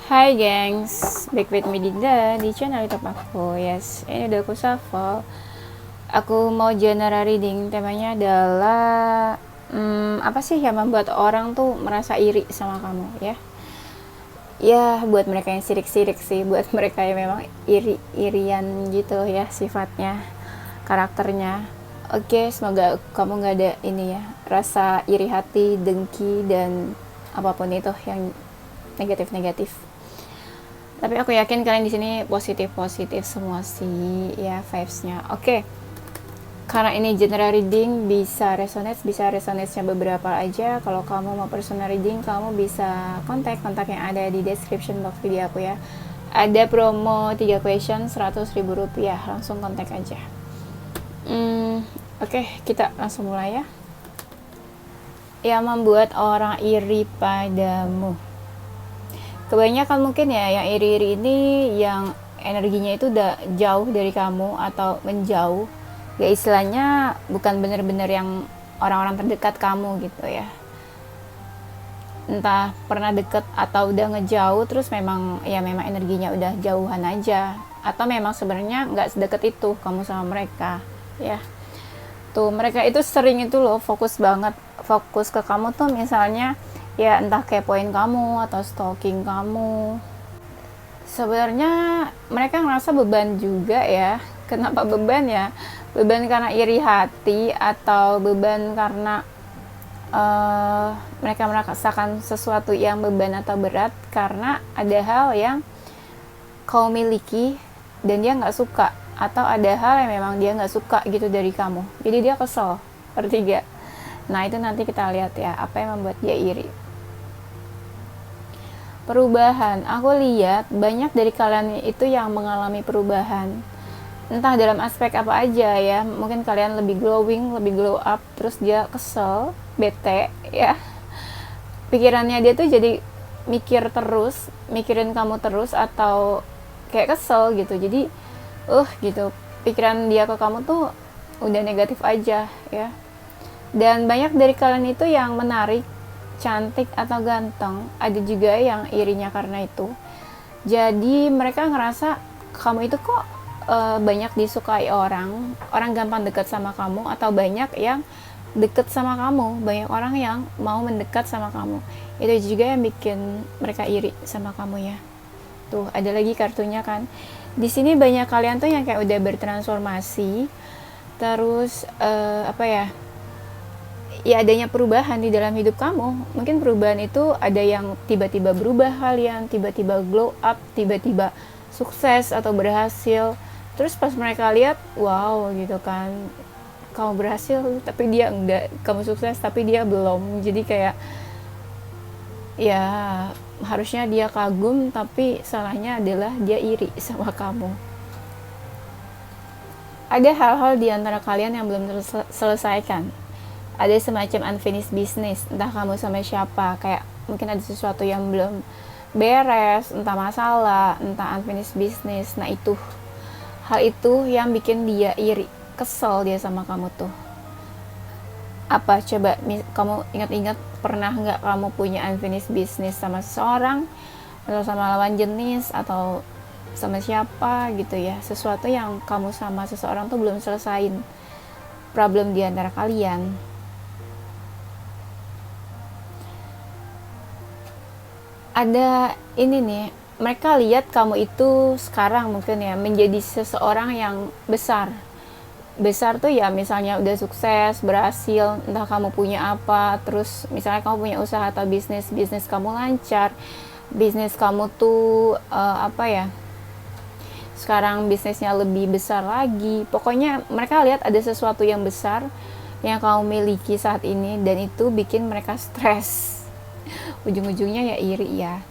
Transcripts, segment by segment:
Hai gengs, back with me Dinda di channel YouTube aku. Yes, ini udah aku shuffle. Aku mau general reading, temanya adalah apa sih yang membuat orang tuh merasa iri sama kamu ya. Ya, buat mereka yang sirik-sirik sih, buat mereka yang memang iri-irian gitu ya sifatnya, karakternya. Oke, semoga kamu gak ada ini ya, rasa iri hati, dengki, dan apapun itu yang negatif-negatif. Tapi aku yakin kalian di sini positif semua sih ya vibes-nya. Oke. Karena ini general reading, bisa resonate-nya beberapa aja. Kalau kamu mau personal reading, kamu bisa kontak yang ada di description box video aku ya. Ada promo 3 question Rp100.000, langsung kontak aja. Oke, kita langsung mulai ya. Yang membuat orang iri padamu. Kebanyakan mungkin ya yang iri-iri ini yang energinya itu udah jauh dari kamu atau menjauh. Ya istilahnya bukan benar-benar yang orang-orang terdekat kamu gitu ya. Entah pernah deket atau udah ngejauh terus memang energinya udah jauhan aja. Atau memang sebenarnya nggak sedekat itu kamu sama mereka ya. Tuh mereka itu sering itu loh fokus ke kamu tuh, misalnya ya entah kepoin kamu atau stalking kamu. Sebenarnya mereka ngerasa beban juga ya. Kenapa beban ya? Beban karena iri hati atau beban karena mereka merasakan sesuatu yang beban atau berat karena ada hal yang kau miliki dan dia nggak suka, atau ada hal yang memang dia nggak suka gitu dari kamu, jadi dia kesel. Bertiga. Nah itu nanti kita lihat ya apa yang membuat dia iri. Perubahan, aku lihat banyak dari kalian itu yang mengalami perubahan, entah dalam aspek apa aja ya. Mungkin kalian lebih glowing, lebih glow up, terus dia kesel, bete ya. Pikirannya dia tuh jadi mikirin kamu terus, atau kayak kesel gitu. Jadi gitu, pikiran dia ke kamu tuh udah negatif aja ya. Dan banyak dari kalian itu yang menarik, cantik atau ganteng, ada juga yang irinya karena itu. Jadi mereka ngerasa kamu itu kok banyak disukai orang gampang dekat sama kamu, atau banyak yang deket sama kamu, banyak orang yang mau mendekat sama kamu. Itu juga yang bikin mereka iri sama kamu ya. Tuh ada lagi kartunya kan. Di sini banyak kalian tuh yang kayak udah bertransformasi, terus ya adanya perubahan di dalam hidup kamu. Mungkin perubahan itu ada yang tiba-tiba berubah kalian, tiba-tiba glow up, tiba-tiba sukses atau berhasil. Terus pas mereka lihat, wow gitu kan, kamu berhasil tapi dia enggak, kamu sukses tapi dia belum. Jadi kayak ya harusnya dia kagum, tapi salahnya adalah dia iri sama kamu. Ada hal-hal di antara kalian yang belum terselesaikan. Ada semacam unfinished business, entah kamu sama siapa, kayak mungkin ada sesuatu yang belum beres, entah masalah, entah unfinished business. Nah itu, hal itu yang bikin dia iri, kesel dia sama kamu tuh. Apa coba kamu ingat-ingat, pernah nggak kamu punya unfinished business sama seseorang, atau sama lawan jenis, atau sama siapa gitu ya, sesuatu yang kamu sama seseorang tuh belum selesain, problem di antara kalian. Ada ini nih, mereka lihat kamu itu sekarang mungkin ya menjadi seseorang yang besar tuh ya, misalnya udah sukses, berhasil, entah kamu punya apa, terus misalnya kamu punya usaha atau bisnis kamu lancar, bisnis kamu tuh sekarang bisnisnya lebih besar lagi. Pokoknya mereka lihat ada sesuatu yang besar yang kamu miliki saat ini, dan itu bikin mereka stres. Ujung-ujungnya ya iri ya.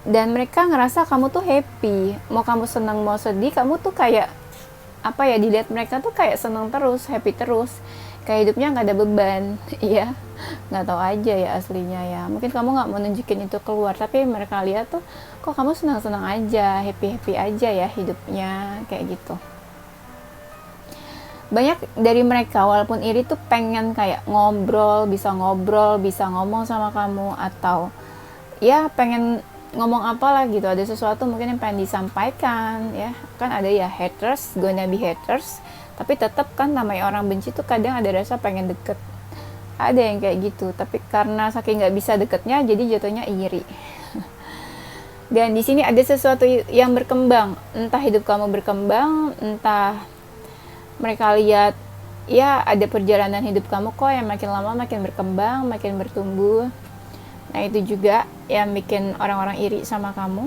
Dan mereka ngerasa kamu tuh happy, mau kamu senang mau sedih, kamu tuh kayak dilihat mereka tuh kayak senang terus, happy terus, kayak hidupnya nggak ada beban. Iya, nggak tahu aja ya aslinya ya. Mungkin kamu nggak mau nunjukin itu keluar, tapi mereka lihat tuh kok kamu senang-senang aja, happy aja ya hidupnya, kayak gitu. Banyak dari mereka walaupun iri tuh pengen kayak ngobrol, bisa ngomong sama kamu, atau ya pengen ngomong apalah gitu, ada sesuatu mungkin yang pengen disampaikan ya, kan ada ya haters, gonna be haters, tapi tetap kan namanya orang benci tuh kadang ada rasa pengen deket, ada yang kayak gitu, tapi karena saking nggak bisa deketnya jadi jatuhnya iri. Dan di sini ada sesuatu yang berkembang, entah hidup kamu berkembang, entah mereka lihat ya ada perjalanan hidup kamu kok yang makin lama makin berkembang, makin bertumbuh. Nah itu juga yang bikin orang-orang iri sama kamu.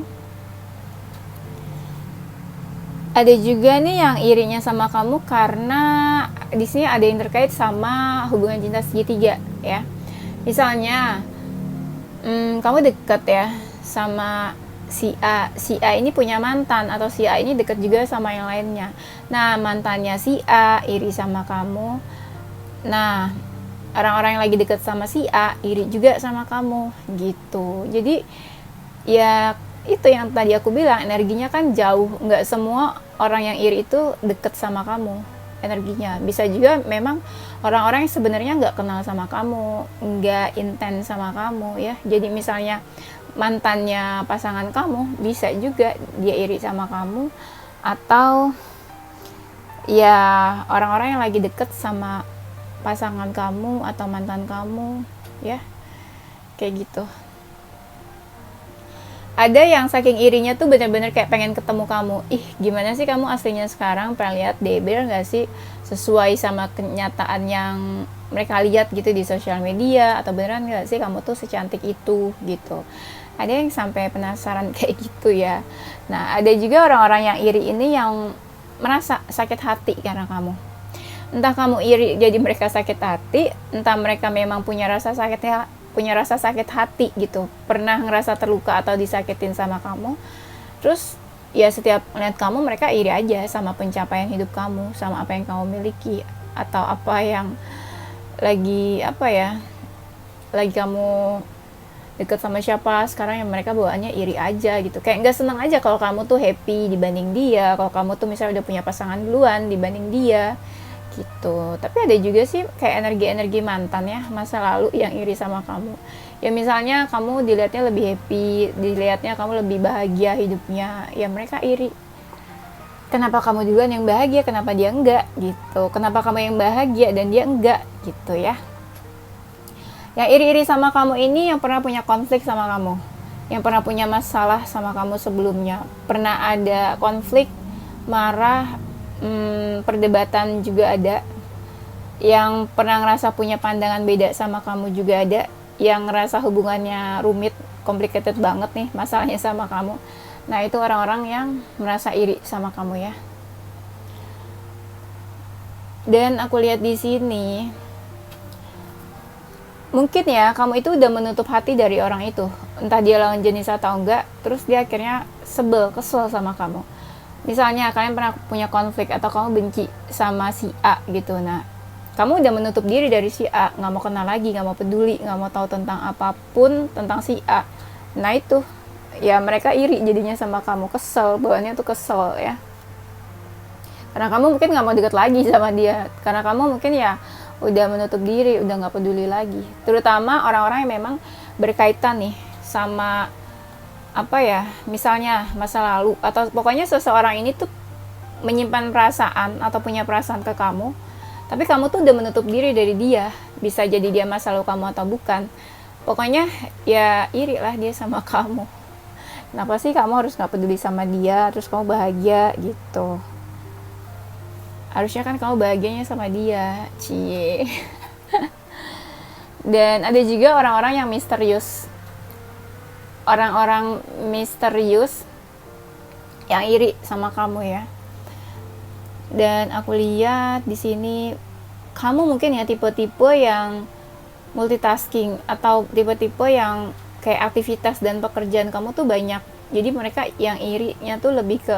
Ada juga nih yang irinya sama kamu karena di sini ada yang terkait sama hubungan cinta segitiga ya. Misalnya kamu deket ya sama si A ini punya mantan, atau si A ini deket juga sama yang lainnya. Nah mantannya si A iri sama kamu. Nah orang-orang yang lagi deket sama si A iri juga sama kamu gitu. Jadi ya itu yang tadi aku bilang, energinya kan jauh, nggak semua orang yang iri itu deket sama kamu energinya. Bisa juga memang orang-orang yang sebenarnya nggak kenal sama kamu, nggak intens sama kamu ya. Jadi misalnya mantannya pasangan kamu, bisa juga dia iri sama kamu. Atau ya orang-orang yang lagi deket sama pasangan kamu atau mantan kamu ya, kayak gitu. Ada yang saking irinya tuh bener-bener kayak pengen ketemu kamu. Ih gimana sih kamu aslinya sekarang, pengen lihat deh, bener gak sih sesuai sama kenyataan yang mereka lihat gitu di sosial media, atau beneran gak sih kamu tuh secantik itu gitu. Ada yang sampai penasaran kayak gitu ya. Nah ada juga orang-orang yang iri ini yang merasa sakit hati karena kamu. Entah kamu iri jadi mereka sakit hati, entah mereka memang punya rasa sakit hati gitu, pernah ngerasa terluka atau disakitin sama kamu. Terus ya setiap lihat kamu mereka iri aja sama pencapaian hidup kamu, sama apa yang kamu miliki, atau apa yang lagi lagi kamu deket sama siapa sekarang, yang mereka bawaannya iri aja gitu, kayak nggak seneng aja kalau kamu tuh happy dibanding dia, kalau kamu tuh misalnya udah punya pasangan duluan dibanding dia gitu. Tapi ada juga sih kayak energi-energi mantan ya, masa lalu yang iri sama kamu. Ya misalnya kamu dilihatnya lebih happy, dilihatnya kamu lebih bahagia hidupnya, ya mereka iri. Kenapa kamu duluan yang bahagia, kenapa dia enggak gitu. Kenapa kamu yang bahagia dan dia enggak gitu ya. Yang iri-iri sama kamu ini yang pernah punya konflik sama kamu, yang pernah punya masalah sama kamu sebelumnya, pernah ada konflik, marah, perdebatan juga ada, yang pernah ngerasa punya pandangan beda sama kamu juga ada, yang ngerasa hubungannya rumit, complicated banget nih masalahnya sama kamu. Nah itu orang-orang yang merasa iri sama kamu ya. Dan aku lihat di sini mungkin ya kamu itu udah menutup hati dari orang itu, entah dia lawan jenis atau enggak, terus dia akhirnya kesel sama kamu. Misalnya kalian pernah punya konflik atau kamu benci sama si A gitu. Nah kamu udah menutup diri dari si A, nggak mau kenal lagi, nggak mau peduli, nggak mau tahu tentang apapun tentang si A. Nah itu ya mereka iri jadinya sama kamu, kesel, bawaannya tuh kesel ya, karena kamu mungkin nggak mau deket lagi sama dia, karena kamu mungkin ya udah menutup diri, udah nggak peduli lagi. Terutama orang-orang yang memang berkaitan nih sama misalnya masa lalu, atau pokoknya seseorang ini tuh menyimpan perasaan atau punya perasaan ke kamu, tapi kamu tuh udah menutup diri dari dia. Bisa jadi dia masa lalu kamu atau bukan, pokoknya ya iri lah dia sama kamu. Kenapa sih kamu harus nggak peduli sama dia terus kamu bahagia gitu? Harusnya kan kamu bahagianya sama dia, cie. Dan ada juga orang-orang yang misterius, orang-orang misterius yang iri sama kamu ya. Dan aku lihat di sini kamu mungkin ya tipe-tipe yang multitasking, atau tipe-tipe yang kayak aktivitas dan pekerjaan kamu tuh banyak. Jadi mereka yang irinya tuh lebih ke,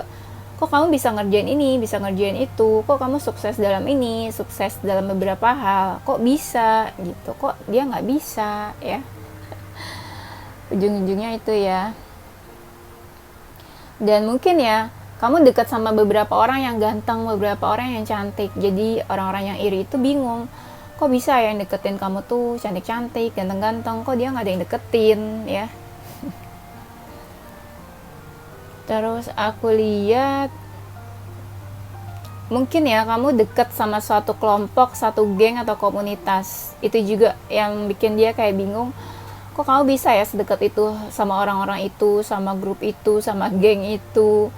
kok kamu bisa ngerjain ini, bisa ngerjain itu, kok kamu sukses dalam ini, sukses dalam beberapa hal, kok bisa gitu, kok dia nggak bisa ya. Ujung-ujungnya itu ya. Dan mungkin ya kamu dekat sama beberapa orang yang ganteng, beberapa orang yang cantik, jadi orang-orang yang iri itu bingung, kok bisa ya yang deketin kamu tuh cantik-cantik, ganteng-ganteng, kok dia nggak ada yang deketin ya. Terus aku lihat mungkin ya kamu dekat sama suatu kelompok, satu geng atau komunitas. Itu juga yang bikin dia kayak bingung, kok kamu bisa ya sedekat itu sama orang-orang itu, sama grup itu, sama geng itu,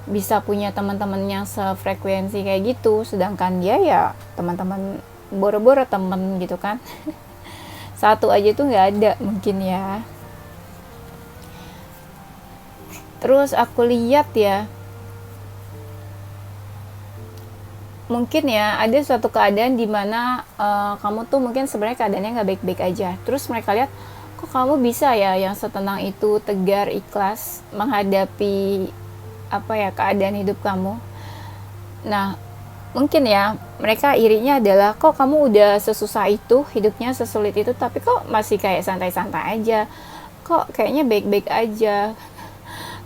bisa punya teman-teman yang sefrekuensi kayak gitu, sedangkan dia ya teman-teman boro-boro temen gitu kan. Satu aja tuh nggak ada mungkin ya. Terus aku lihat ya, mungkin ya ada suatu keadaan di mana kamu tuh mungkin sebenarnya keadaannya nggak baik-baik aja. Terus mereka lihat, kok kamu bisa ya yang setenang itu, tegar, ikhlas menghadapi apa ya keadaan hidup kamu. Nah, mungkin ya mereka irinya adalah, kok kamu udah sesusah itu, hidupnya sesulit itu, tapi kok masih kayak santai-santai aja, kok kayaknya baik-baik aja,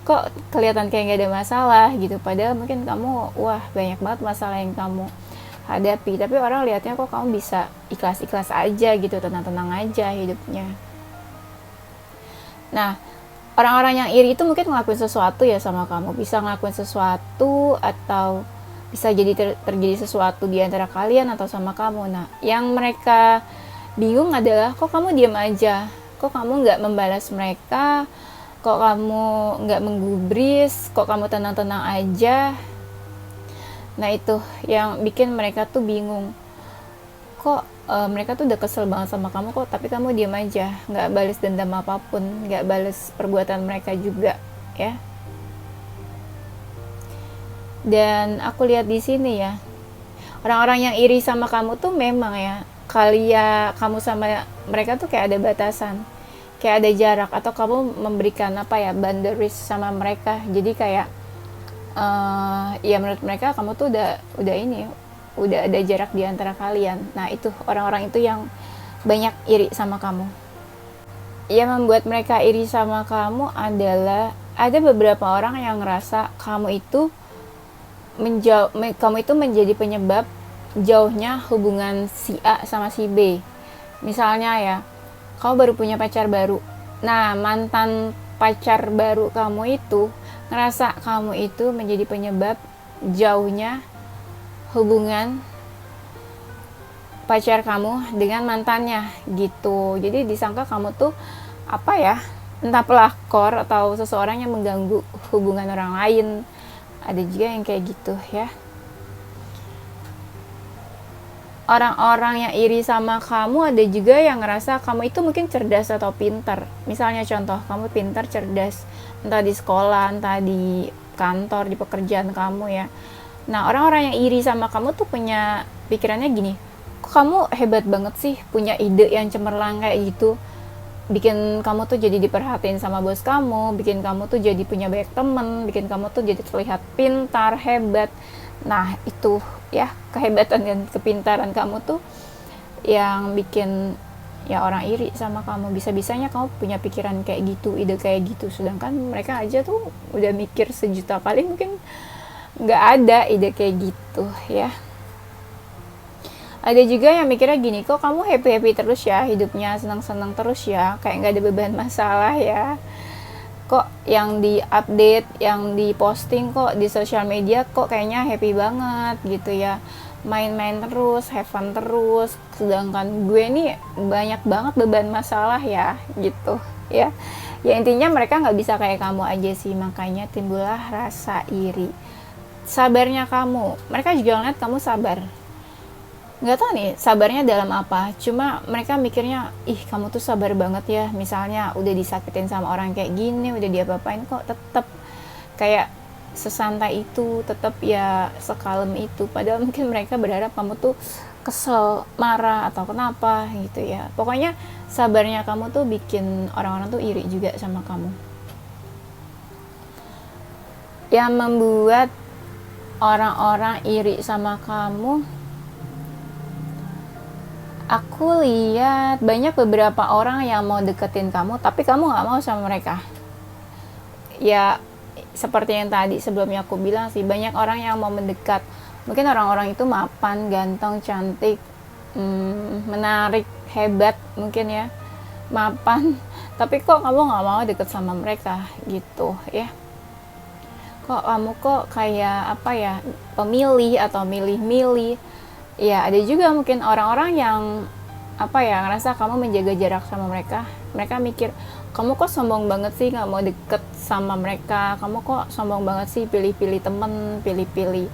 kok kelihatan kayak gak ada masalah gitu, padahal mungkin kamu wah banyak banget masalah yang kamu hadapi, tapi orang lihatnya kok kamu bisa ikhlas-ikhlas aja gitu, tenang-tenang aja hidupnya. Nah, orang-orang yang iri itu mungkin ngelakuin sesuatu ya sama kamu, bisa ngelakuin sesuatu atau bisa jadi terjadi sesuatu di antara kalian atau sama kamu. Nah, yang mereka bingung adalah, kok kamu diam aja, kok kamu nggak membalas mereka, kok kamu nggak menggubris, kok kamu tenang-tenang aja. Nah, itu yang bikin mereka tuh bingung, kok mereka tuh udah kesel banget sama kamu kok, tapi kamu diam aja, nggak balas dendam apapun, nggak balas perbuatan mereka juga ya. Dan aku lihat di sini ya, orang-orang yang iri sama kamu tuh memang ya, kali ya kamu sama mereka tuh kayak ada batasan, kayak ada jarak, atau kamu memberikan apa ya, boundaries sama mereka. Jadi kayak ya menurut mereka kamu tuh udah ada jarak di antara kalian. Nah, itu orang-orang itu yang banyak iri sama kamu. Yang membuat mereka iri sama kamu adalah ada beberapa orang yang ngerasa kamu itu menjadi penyebab jauhnya hubungan si A sama si B. Misalnya ya, kamu baru punya pacar baru. Nah, mantan pacar baru kamu itu ngerasa kamu itu menjadi penyebab jauhnya hubungan pacar kamu dengan mantannya gitu. Jadi disangka kamu tuh apa ya, entah pelakor atau seseorang yang mengganggu hubungan orang lain. Ada juga yang kayak gitu ya. Orang-orang yang iri sama kamu ada juga yang ngerasa kamu itu mungkin cerdas atau pintar. Misalnya contoh, kamu pintar, cerdas, entah di sekolah, entah di kantor, di pekerjaan kamu ya. Nah, orang-orang yang iri sama kamu tuh punya pikirannya gini, kok kamu hebat banget sih, punya ide yang cemerlang kayak gitu, bikin kamu tuh jadi diperhatiin sama bos kamu, bikin kamu tuh jadi punya banyak temen, bikin kamu tuh jadi terlihat pintar, hebat. Nah, itu ya, kehebatan dan kepintaran kamu tuh yang bikin ya orang iri sama kamu. Bisa-bisanya kamu punya pikiran kayak gitu, ide kayak gitu, sedangkan mereka aja tuh udah mikir sejuta kali mungkin nggak ada ide kayak gitu ya. Ada juga yang mikirnya gini, kok kamu happy-happy terus ya, hidupnya senang-senang terus ya, kayak nggak ada beban masalah ya, kok yang di update, yang di posting kok di sosial media kok kayaknya happy banget gitu ya, main-main terus, have fun terus, sedangkan gue nih banyak banget beban masalah ya gitu ya. Ya intinya mereka nggak bisa kayak kamu aja sih, makanya timbullah rasa iri. Sabarnya kamu, mereka juga ngeliat kamu sabar, nggak tahu nih sabarnya dalam apa, cuma mereka mikirnya, ih kamu tuh sabar banget ya, misalnya udah disakitin sama orang kayak gini, udah diapa-apain kok tetap kayak sesantai itu, tetap ya sekalem itu, padahal mungkin mereka berharap kamu tuh kesel, marah atau kenapa gitu ya. Pokoknya sabarnya kamu tuh bikin orang-orang tuh iri juga sama kamu. Yang membuat orang-orang iri sama kamu, aku lihat banyak beberapa orang yang mau deketin kamu, tapi kamu nggak mau sama mereka. Ya, seperti yang tadi sebelumnya aku bilang sih, banyak orang yang mau mendekat. Mungkin orang-orang itu mapan, ganteng, cantik, menarik, hebat mungkin ya, mapan. Tapi kok kamu nggak mau deket sama mereka gitu ya. kok kamu kok kayak apa ya, pemilih atau milih-milih. Ya ada juga mungkin orang-orang yang apa ya, ngerasa kamu menjaga jarak sama mereka. Mereka mikir, kamu kok sombong banget sih nggak mau deket sama mereka, kamu kok sombong banget sih pilih-pilih temen, pilih-pilih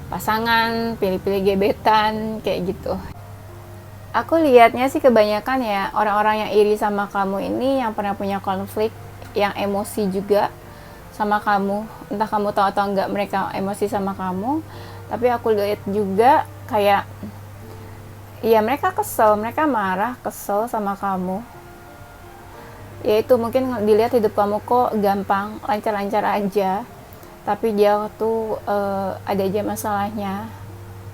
pasangan, pilih-pilih gebetan, kayak gitu. Aku lihatnya sih kebanyakan ya orang-orang yang iri sama kamu ini yang pernah punya konflik, yang emosi juga sama kamu. Entah kamu tahu atau enggak mereka emosi sama kamu, tapi aku lihat juga kayak ya mereka kesel, mereka marah, kesel sama kamu. Ya itu mungkin dilihat hidup kamu kok gampang, lancar-lancar aja, tapi dia tuh ada aja masalahnya.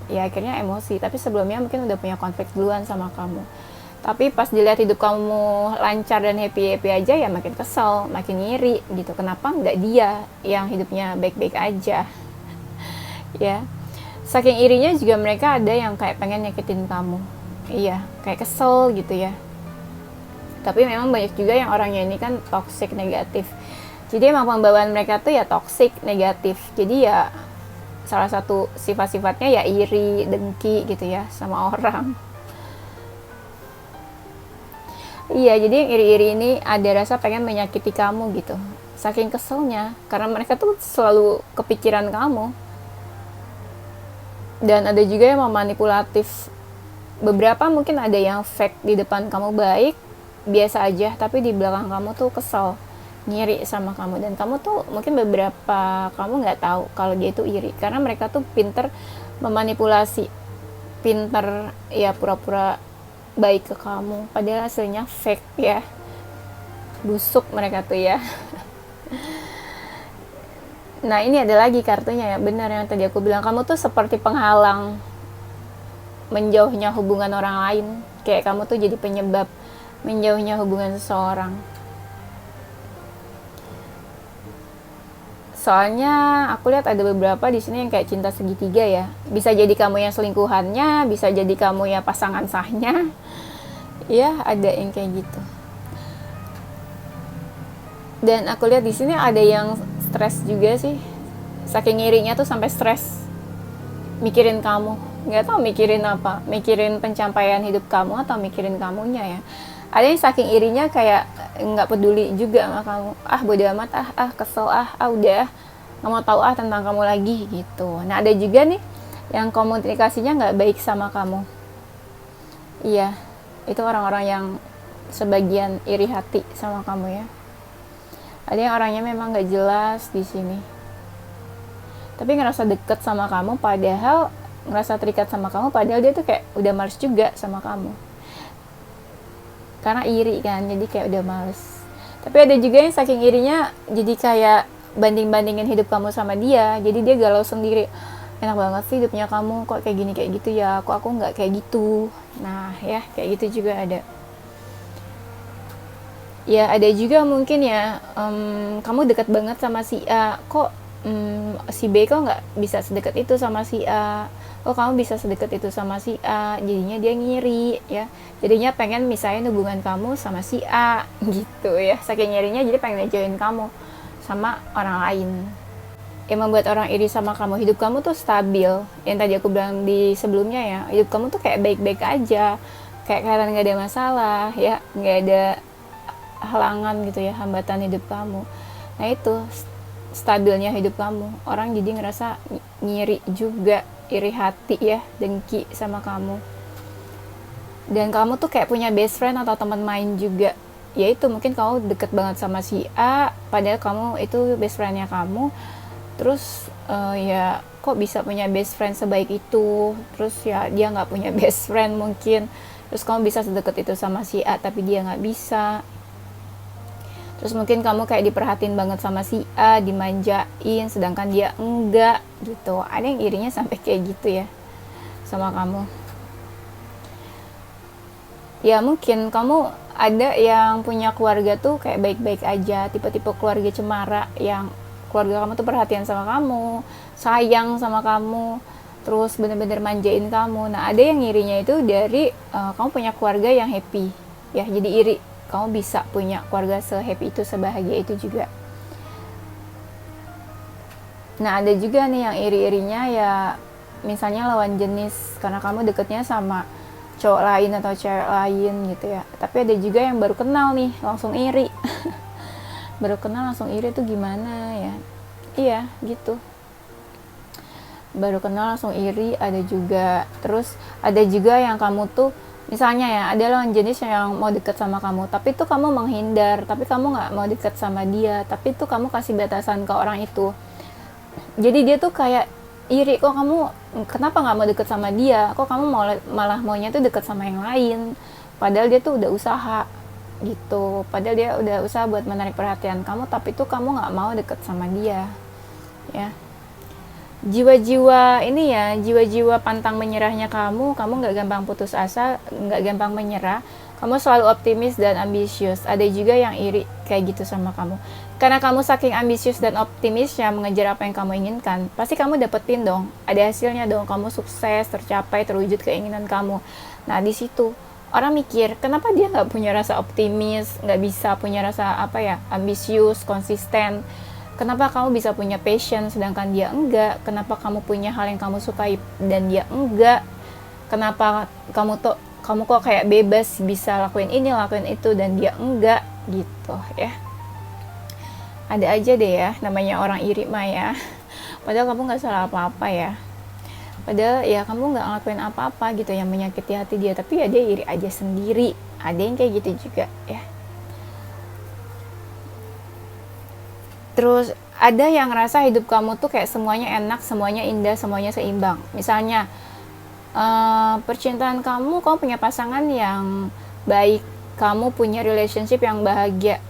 Ya akhirnya emosi, tapi sebelumnya mungkin udah punya konflik duluan sama kamu. Tapi pas dilihat hidup kamu lancar dan happy-happy aja, ya makin kesel, makin ngiri gitu. Kenapa nggak dia yang hidupnya baik-baik aja? Ya, saking irinya juga mereka ada yang kayak pengen nyakitin kamu. Iya, kayak kesel gitu ya. Tapi memang banyak juga yang orangnya ini kan toxic, negatif. Jadi emang pembawaan mereka tuh ya toxic, negatif. Jadi ya salah satu sifat-sifatnya ya iri, dengki gitu ya sama orang. Iya, jadi yang iri-iri ini ada rasa pengen menyakiti kamu gitu. Saking keselnya, karena mereka tuh selalu kepikiran kamu. Dan ada juga yang memanipulatif. Beberapa mungkin ada yang fake di depan kamu baik, biasa aja, tapi di belakang kamu tuh kesel, ngiri sama kamu. Dan kamu tuh mungkin beberapa kamu nggak tahu kalau dia itu iri, karena mereka tuh pinter memanipulasi, pinter ya pura-pura baik ke kamu, padahal hasilnya fake ya, busuk mereka tuh ya. Nah ini ada lagi kartunya ya, benar yang tadi aku bilang, kamu tuh seperti penghalang menjauhnya hubungan orang lain, kayak kamu tuh jadi penyebab menjauhnya hubungan seseorang. Soalnya aku lihat ada beberapa di sini yang kayak cinta segitiga ya. Bisa jadi kamu yang selingkuhannya, bisa jadi kamu ya pasangan sahnya. Ya, ada yang kayak gitu. Dan aku lihat di sini ada yang stres juga sih. Saking ngirinya tuh sampai stres. Mikirin kamu. Nggak tahu mikirin apa. Mikirin pencapaian hidup kamu atau mikirin kamunya ya. Ada yang saking irinya kayak nggak peduli juga sama kamu. Ah bodo amat, kesel, udah nggak mau tahu tentang kamu lagi gitu. Nah ada juga nih yang komunikasinya nggak baik sama kamu. Iya, itu orang-orang yang sebagian iri hati sama kamu ya. Ada yang orangnya memang nggak jelas di sini, tapi ngerasa deket sama kamu, padahal ngerasa terikat sama kamu, padahal dia tuh kayak udah males juga sama kamu. Karena iri kan, jadi kayak udah males. Tapi ada juga yang saking irinya jadi kayak banding-bandingin hidup kamu sama dia, jadi dia galau sendiri. Enak banget sih hidupnya kamu, kok kayak gini kayak gitu ya, kok aku nggak kayak gitu. Nah ya kayak gitu juga ada. Ya ada juga mungkin ya, kamu dekat banget sama si A, kok si B kok nggak bisa sedekat itu sama si A. Oh kamu bisa sedekat itu sama si A, jadinya dia ngiri ya, jadinya pengen misahin hubungan kamu sama si A gitu ya. Saking ngirinya jadi pengen ngejauhin kamu sama orang lain. Yang membuat orang iri sama kamu, hidup kamu tuh stabil, yang tadi aku bilang di sebelumnya ya, hidup kamu tuh kayak baik-baik aja, kayak kelihatan gak ada masalah ya, gak ada halangan gitu ya, hambatan hidup kamu. Nah itu stabilnya hidup kamu, orang jadi ngerasa ngiri juga, iri hati ya, dengki sama kamu. Dan kamu tuh kayak punya best friend atau teman main juga, yaitu mungkin kamu deket banget sama si A, padahal kamu itu best friendnya kamu. Terus ya kok bisa punya best friend sebaik itu, terus ya dia nggak punya best friend mungkin, terus kamu bisa sedekat itu sama si A tapi dia nggak bisa. Terus mungkin kamu kayak diperhatiin banget sama si A, dimanjain, sedangkan dia enggak gitu. Ada yang irinya sampai kayak gitu ya sama kamu. Ya mungkin kamu ada yang punya keluarga tuh kayak baik-baik aja, tipe-tipe keluarga cemara yang keluarga kamu tuh perhatian sama kamu, sayang sama kamu, terus bener-bener manjain kamu. Nah ada yang irinya itu dari kamu punya keluarga yang happy ya, jadi iri kamu bisa punya keluarga se-happy itu, sebahagia itu juga. Nah ada juga nih yang iri-irinya ya, misalnya lawan jenis, karena kamu deketnya sama cowok lain atau cewek lain gitu ya. Tapi ada juga yang baru kenal nih langsung iri. Baru kenal langsung iri tuh gimana ya? Iya gitu, baru kenal langsung iri ada juga. Terus ada juga yang kamu tuh misalnya ya, ada lawan jenis yang mau deket sama kamu, tapi tuh kamu menghindar, tapi kamu nggak mau deket sama dia, tapi tuh kamu kasih batasan ke orang itu. Jadi dia tuh kayak iri, kok kamu kenapa nggak mau deket sama dia, kok kamu mau malah maunya tuh deket sama yang lain, padahal dia tuh udah usaha gitu, padahal dia udah usaha buat menarik perhatian kamu, tapi tuh kamu nggak mau deket sama dia ya. Jiwa-jiwa ini ya, jiwa-jiwa pantang menyerahnya kamu nggak gampang putus asa, nggak gampang menyerah, kamu selalu optimis dan ambisius. Ada juga yang iri kayak gitu sama kamu, karena kamu saking ambisius dan optimisnya mengejar apa yang kamu inginkan, pasti kamu dapetin dong, ada hasilnya dong, kamu sukses, tercapai, terwujud keinginan kamu. Nah di situ orang mikir, kenapa dia nggak punya rasa optimis, nggak bisa punya rasa apa ya, ambisius, konsisten. Kenapa kamu bisa punya passion sedangkan dia enggak? Kenapa kamu punya hal yang kamu sukai dan dia enggak? Kenapa kamu kok kayak bebas bisa lakuin ini, lakuin itu dan dia enggak gitu ya. Ada aja deh ya namanya orang iri mah ya. Padahal kamu nggak salah apa-apa ya. Padahal ya kamu nggak ngelakuin apa-apa gitu yang menyakiti hati dia, tapi ya dia iri aja sendiri. Ada yang kayak gitu juga ya. Terus ada yang ngerasa hidup kamu tuh kayak semuanya enak, semuanya indah, semuanya seimbang. Misalnya percintaan kamu punya pasangan yang baik, kamu punya relationship yang bahagia,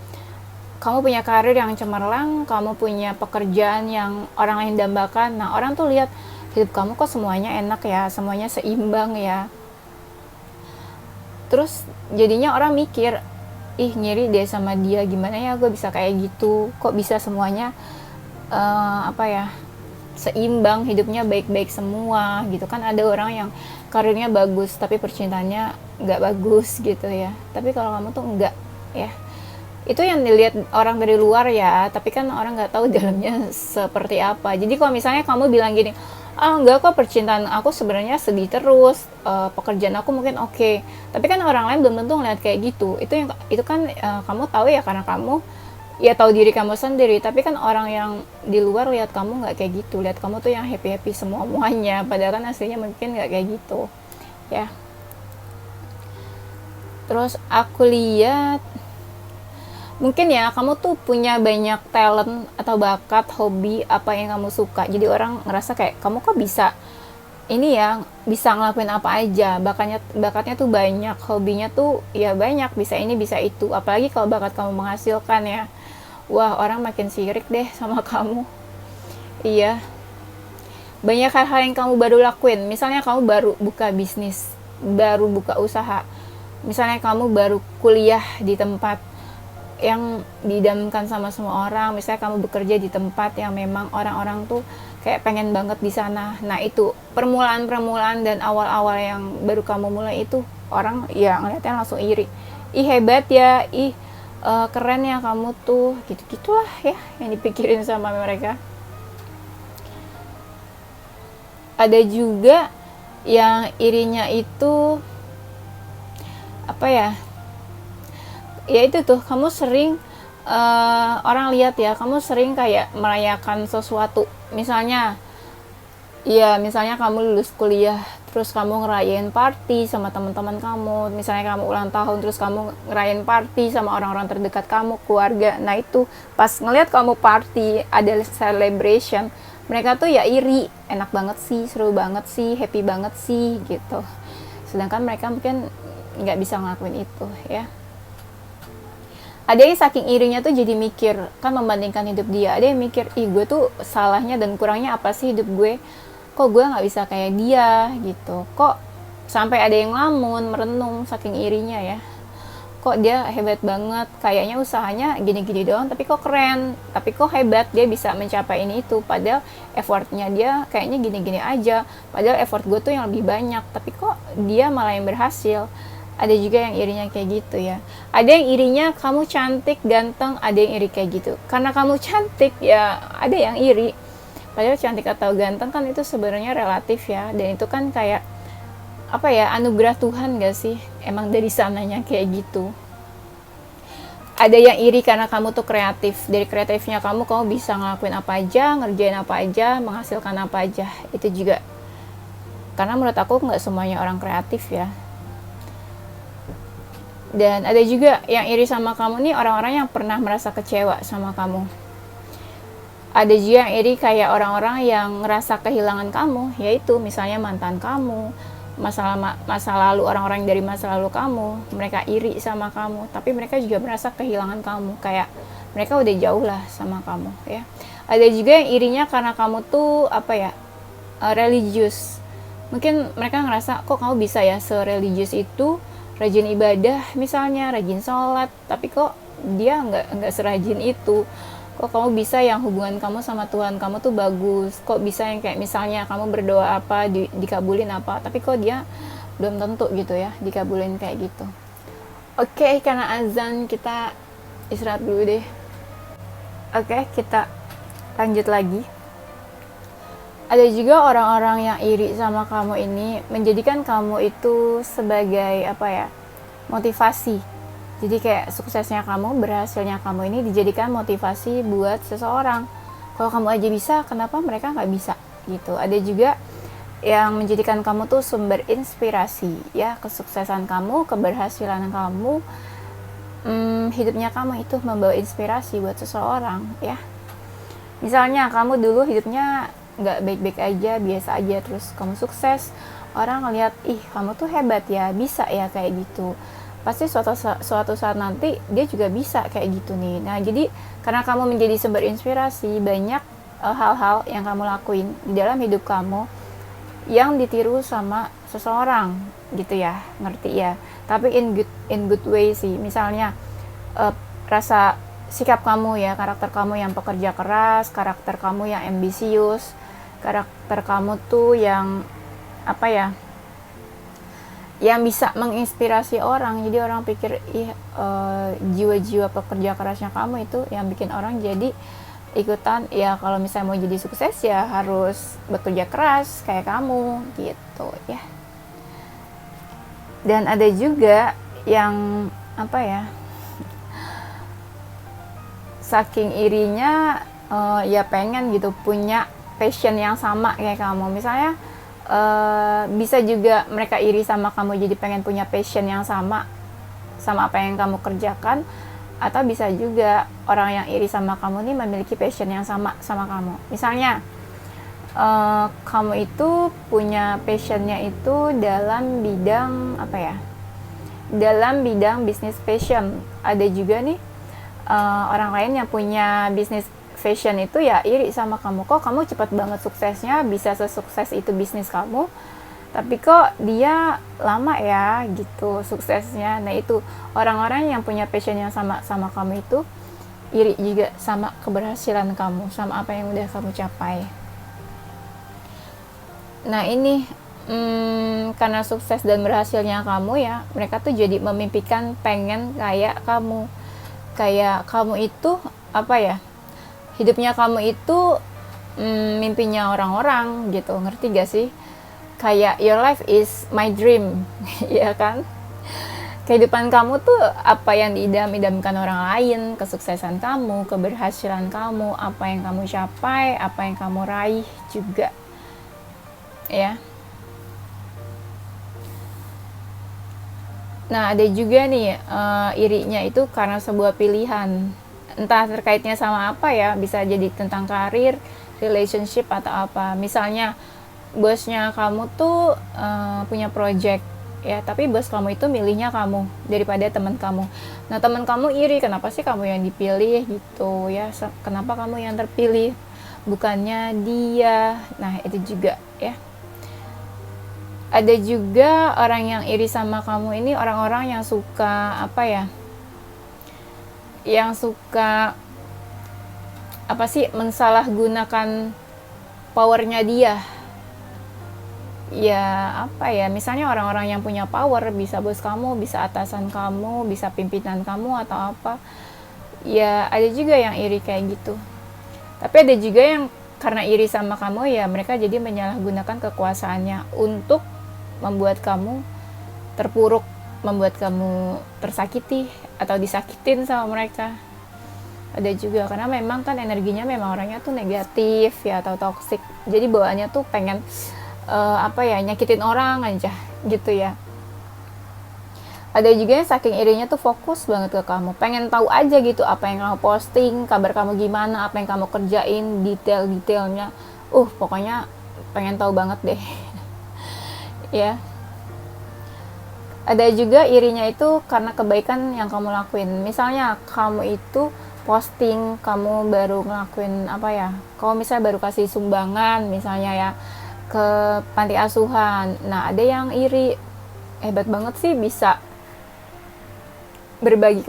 kamu punya karir yang cemerlang, kamu punya pekerjaan yang orang lain dambakan. Nah orang tuh lihat hidup kamu kok semuanya enak ya, semuanya seimbang ya. Terus jadinya orang mikir, ih ngiri deh sama dia, gimana ya gue bisa kayak gitu, kok bisa semuanya apa ya, seimbang, hidupnya baik-baik semua gitu kan. Ada orang yang karirnya bagus tapi percintaannya nggak bagus gitu ya, tapi kalau kamu tuh enggak ya. Itu yang dilihat orang dari luar ya, tapi kan orang nggak tahu dalamnya seperti apa. Jadi kalau misalnya kamu bilang gini, enggak kok percintaan aku sebenarnya sedih terus, pekerjaan aku mungkin oke, tapi kan orang lain belum tentu ngeliat kayak gitu. Itu kan kamu tahu ya, karena kamu ya tahu diri kamu sendiri. Tapi kan orang yang di luar lihat kamu nggak kayak gitu, lihat kamu tuh yang happy happy semuanya, padahal kan aslinya mungkin nggak kayak gitu ya. Terus aku lihat mungkin ya kamu tuh punya banyak talent atau bakat, hobi apa yang kamu suka, jadi orang ngerasa kayak kamu kok bisa ini ya, bisa ngelakuin apa aja, bakatnya tuh banyak, hobinya tuh ya banyak, bisa ini bisa itu. Apalagi kalau bakat kamu menghasilkan ya, wah orang makin sirik deh sama kamu. Iya, banyak hal-hal yang kamu baru lakuin. Misalnya kamu baru buka bisnis, baru buka usaha, misalnya kamu baru kuliah di tempat yang didamkan sama semua orang, misalnya kamu bekerja di tempat yang memang orang-orang tuh kayak pengen banget di sana. Nah itu permulaan dan awal-awal yang baru kamu mulai itu, orang ya ngeliatnya langsung iri, ih hebat ya, ih keren ya kamu tuh, gitu-gitulah ya yang dipikirin sama mereka. Ada juga yang irinya itu apa ya, ya itu tuh kamu sering orang lihat ya, kamu sering kayak merayakan sesuatu. Misalnya kamu lulus kuliah terus kamu ngerayain party sama teman-teman kamu, misalnya kamu ulang tahun terus kamu ngerayain party sama orang-orang terdekat kamu, keluarga. Nah itu pas ngelihat kamu party, ada celebration, mereka tuh ya iri, enak banget sih, seru banget sih, happy banget sih gitu, sedangkan mereka mungkin nggak bisa ngelakuin itu ya. Ada yang saking irinya tuh jadi mikir, kan membandingkan hidup dia. Ada yang mikir, ih gue tuh salahnya dan kurangnya apa sih hidup gue, kok gue nggak bisa kayak dia gitu, kok sampai ada yang lamun, merenung saking irinya ya, kok dia hebat banget, kayaknya usahanya gini-gini doang tapi kok keren, tapi kok hebat dia bisa mencapai ini itu, padahal effortnya dia kayaknya gini-gini aja, padahal effort gue tuh yang lebih banyak, tapi kok dia malah yang berhasil. Ada juga yang irinya kayak gitu ya. Ada yang irinya kamu cantik, ganteng, ada yang iri kayak gitu. Karena kamu cantik ya ada yang iri. Padahal cantik atau ganteng kan itu sebenarnya relatif ya, dan itu kan kayak apa ya, anugerah Tuhan gak sih, emang dari sananya kayak gitu. Ada yang iri karena kamu tuh kreatif, dari kreatifnya kamu bisa ngelakuin apa aja, ngerjain apa aja, menghasilkan apa aja. Itu juga karena menurut aku nggak semuanya orang kreatif ya. Dan ada juga yang iri sama kamu nih, orang-orang yang pernah merasa kecewa sama kamu. Ada juga yang iri kayak orang-orang yang ngerasa kehilangan kamu, yaitu misalnya mantan kamu, masa lalu, orang-orang dari masa lalu kamu, mereka iri sama kamu, tapi mereka juga merasa kehilangan kamu, kayak mereka udah jauh lah sama kamu ya. Ada juga yang irinya karena kamu tuh apa ya, religius. Mungkin mereka ngerasa kok kamu bisa ya sereligius itu, rajin ibadah misalnya, rajin sholat, tapi kok dia nggak serajin itu. Kok kamu bisa yang hubungan kamu sama Tuhan kamu tuh bagus, kok bisa yang kayak misalnya kamu berdoa apa dikabulin apa, tapi kok dia belum tentu gitu ya dikabulin kayak gitu. Oke, karena azan kita istirahat dulu deh. Oke, kita lanjut lagi. Ada juga orang-orang yang iri sama kamu ini menjadikan kamu itu sebagai apa ya, motivasi. Jadi kayak suksesnya kamu, berhasilnya kamu ini dijadikan motivasi buat seseorang. Kalau kamu aja bisa, kenapa mereka nggak bisa gitu. Ada juga yang menjadikan kamu tuh sumber inspirasi ya, kesuksesan kamu, keberhasilan kamu, hidupnya kamu itu membawa inspirasi buat seseorang ya. Misalnya kamu dulu hidupnya nggak baik-baik aja, biasa aja, terus kamu sukses, orang ngeliat, ih kamu tuh hebat ya, bisa ya kayak gitu. Pasti suatu saat nanti dia juga bisa kayak gitu nih. Nah jadi karena kamu menjadi sumber inspirasi, banyak hal-hal yang kamu lakuin di dalam hidup kamu yang ditiru sama seseorang gitu ya, ngerti ya, tapi in good way sih. Misalnya rasa sikap kamu ya, karakter kamu yang pekerja keras, karakter kamu yang ambisius, karakter kamu tuh yang apa ya, yang bisa menginspirasi orang. Jadi orang pikir jiwa-jiwa pekerja kerasnya kamu itu yang bikin orang jadi ikutan ya, kalau misalnya mau jadi sukses ya harus bekerja keras kayak kamu gitu ya. Dan ada juga yang apa ya, saking irinya ya pengen gitu punya passion yang sama kayak kamu. Misalnya bisa juga mereka iri sama kamu jadi pengen punya passion yang sama apa yang kamu kerjakan, atau bisa juga orang yang iri sama kamu nih memiliki passion yang sama kamu. Misalnya kamu itu punya passionnya itu dalam bidang apa ya, dalam bidang bisnis fashion. Ada juga nih orang lain yang punya bisnis fashion itu ya iri sama kamu, kok kamu cepat banget suksesnya, bisa sesukses itu bisnis kamu, tapi kok dia lama ya gitu suksesnya. Nah itu orang-orang yang punya passion yang sama kamu itu iri juga sama keberhasilan kamu, sama apa yang udah kamu capai. Nah ini karena sukses dan berhasilnya kamu ya, mereka tuh jadi memimpikan pengen kayak kamu itu apa ya, hidupnya kamu itu mimpinya orang-orang gitu, ngerti gak sih? Kayak your life is my dream ya kan? Kehidupan kamu tuh apa yang diidam-idamkan orang lain, kesuksesan kamu, keberhasilan kamu, apa yang kamu capai, apa yang kamu raih juga ya. Nah ada juga nih irinya itu karena sebuah pilihan, entah terkaitnya sama apa ya, bisa jadi tentang karir, relationship atau apa. Misalnya bosnya kamu tuh punya project ya, tapi bos kamu itu milihnya kamu daripada teman kamu. Nah teman kamu iri, kenapa sih kamu yang dipilih gitu ya, kenapa kamu yang terpilih bukannya dia. Nah itu juga ya. Ada juga orang yang iri sama kamu ini, orang-orang yang suka apa ya, yang suka apa sih, mensalahgunakan powernya dia ya. Apa ya, misalnya orang-orang yang punya power, bisa bos kamu, bisa atasan kamu, bisa pimpinan kamu atau apa ya, ada juga yang iri kayak gitu. Tapi ada juga yang karena iri sama kamu ya mereka jadi menyalahgunakan kekuasaannya untuk membuat kamu terpuruk, membuat kamu tersakiti atau disakitin sama mereka. Ada juga karena memang kan energinya memang orangnya tuh negatif ya atau toksik, jadi bawaannya tuh pengen nyakitin orang aja gitu ya. Ada juga yang saking irinya tuh fokus banget ke kamu, pengen tahu aja gitu apa yang kamu posting, kabar kamu gimana, apa yang kamu kerjain, detail-detailnya pokoknya pengen tahu banget deh. Ya, ada juga irinya itu karena kebaikan yang kamu lakuin. Misalnya kamu itu posting kamu baru ngelakuin kamu misalnya baru kasih sumbangan misalnya ya ke panti asuhan. Nah ada yang iri, hebat banget sih bisa berbagi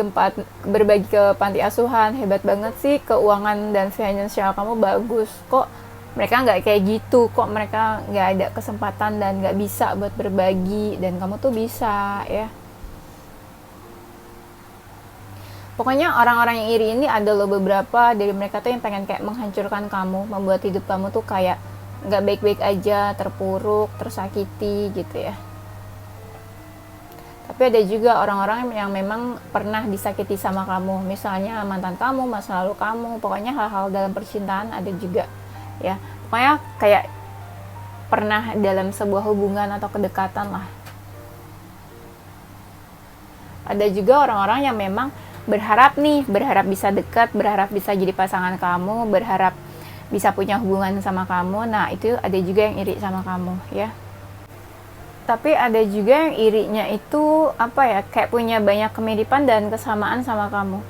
ke panti asuhan, hebat banget sih keuangan dan finansial kamu bagus, kok mereka nggak kayak gitu, kok mereka nggak ada kesempatan dan nggak bisa buat berbagi dan kamu tuh bisa ya. Pokoknya orang-orang yang iri ini ada loh beberapa dari mereka tuh yang pengen kayak menghancurkan kamu, membuat hidup kamu tuh kayak nggak baik-baik aja, terpuruk, tersakiti gitu ya. Tapi ada juga orang-orang yang memang pernah disakiti sama kamu, misalnya mantan kamu, masa lalu kamu, pokoknya hal-hal dalam percintaan ada juga ya. Pokoknya kayak pernah dalam sebuah hubungan atau kedekatan lah. Ada juga orang-orang yang memang berharap bisa dekat, berharap bisa jadi pasangan kamu, berharap bisa punya hubungan sama kamu. Nah itu ada juga yang iri sama kamu ya. Tapi ada juga yang irinya itu kayak punya banyak kemiripan dan kesamaan sama kamu.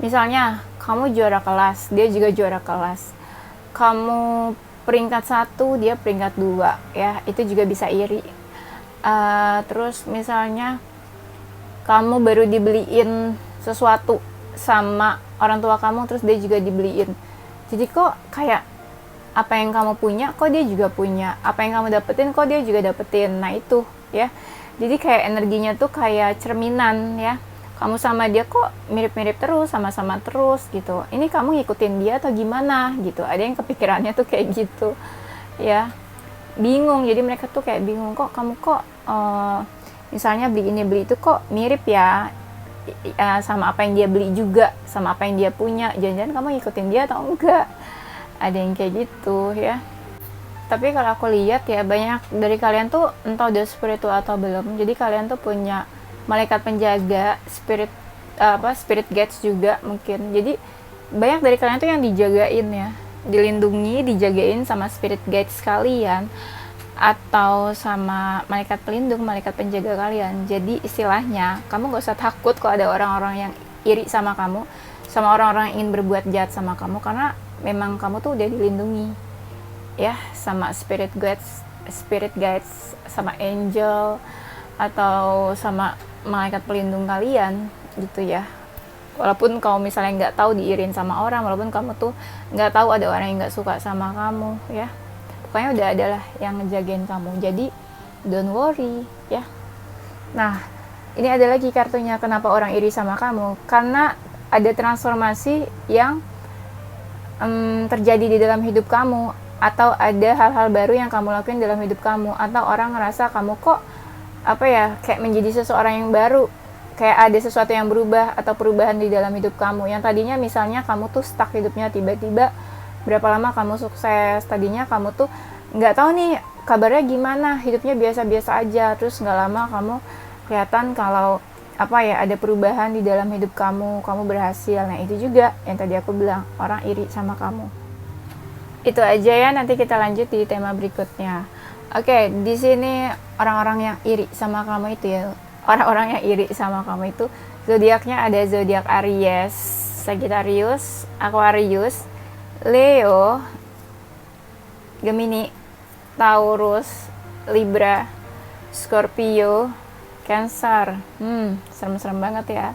Misalnya kamu juara kelas, dia juga juara kelas, kamu peringkat 1, dia peringkat 2 ya, itu juga bisa iri. Terus misalnya kamu baru dibeliin sesuatu sama orang tua kamu, terus dia juga dibeliin, jadi kok kayak apa yang kamu punya kok dia juga punya, apa yang kamu dapetin kok dia juga dapetin. Nah itu ya, jadi kayak energinya tuh kayak cerminan ya, kamu sama dia kok mirip-mirip terus, sama-sama terus gitu, ini kamu ngikutin dia atau gimana gitu. Ada yang kepikirannya tuh kayak gitu ya, bingung, jadi mereka tuh kayak bingung, kok kamu kok misalnya beli ini beli itu kok mirip ya sama apa yang dia beli juga, sama apa yang dia punya, jangan-jangan kamu ngikutin dia atau enggak. Ada yang kayak gitu ya. Tapi kalau aku lihat ya, banyak dari kalian tuh entah udah spiritual atau belum, jadi kalian tuh punya malaikat penjaga, spirit guides juga mungkin. Jadi banyak dari kalian tuh yang dijagain ya, dilindungi, dijagain sama spirit guides kalian atau sama malaikat pelindung, malaikat penjaga kalian. Jadi istilahnya kamu gak usah takut kalau ada orang-orang yang iri sama kamu, sama orang-orang yang ingin berbuat jahat sama kamu, karena memang kamu tuh udah dilindungi ya sama spirit guides, sama angel atau sama malaikat pelindung kalian gitu ya. Walaupun kamu misalnya nggak tahu diirin sama orang, walaupun kamu tuh nggak tahu ada orang yang nggak suka sama kamu ya, pokoknya udah ada lah yang ngejagain kamu, jadi don't worry ya. Nah ini ada lagi kartunya, kenapa orang iri sama kamu, karena ada transformasi yang terjadi di dalam hidup kamu, atau ada hal-hal baru yang kamu lakuin dalam hidup kamu, atau orang ngerasa kamu kok kayak menjadi seseorang yang baru, kayak ada sesuatu yang berubah atau perubahan di dalam hidup kamu. Yang tadinya misalnya kamu tuh stuck hidupnya, tiba-tiba berapa lama kamu sukses, tadinya kamu tuh nggak tahu nih kabarnya gimana, hidupnya biasa-biasa aja, terus nggak lama kamu kelihatan kalau ada perubahan di dalam hidup kamu berhasil. Nah itu juga yang tadi aku bilang, orang iri sama kamu. Itu aja ya, nanti kita lanjut di tema berikutnya. Oke, di sini orang-orang yang iri sama kamu itu ya, orang-orang yang iri sama kamu itu zodiaknya ada zodiak Aries, Sagittarius, Aquarius, Leo, Gemini, Taurus, Libra, Scorpio, Cancer. Serem-serem banget ya.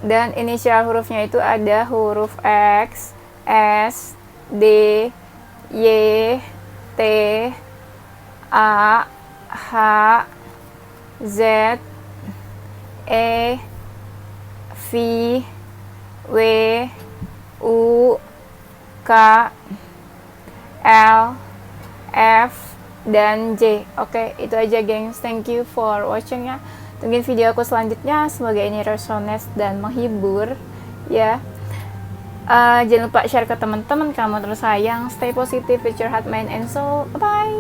Dan inisial hurufnya itu ada huruf X, S, D, Y, T, A, H, Z, E, V, W, U, K, L, F, dan J. Oke, itu aja gengs. Thank you for watching ya. Tungguin video aku selanjutnya. Semoga ini resonate dan menghibur ya. Jangan lupa share ke teman-teman kamu. Terus sayang, stay positive with your heart, mind, and soul. Bye.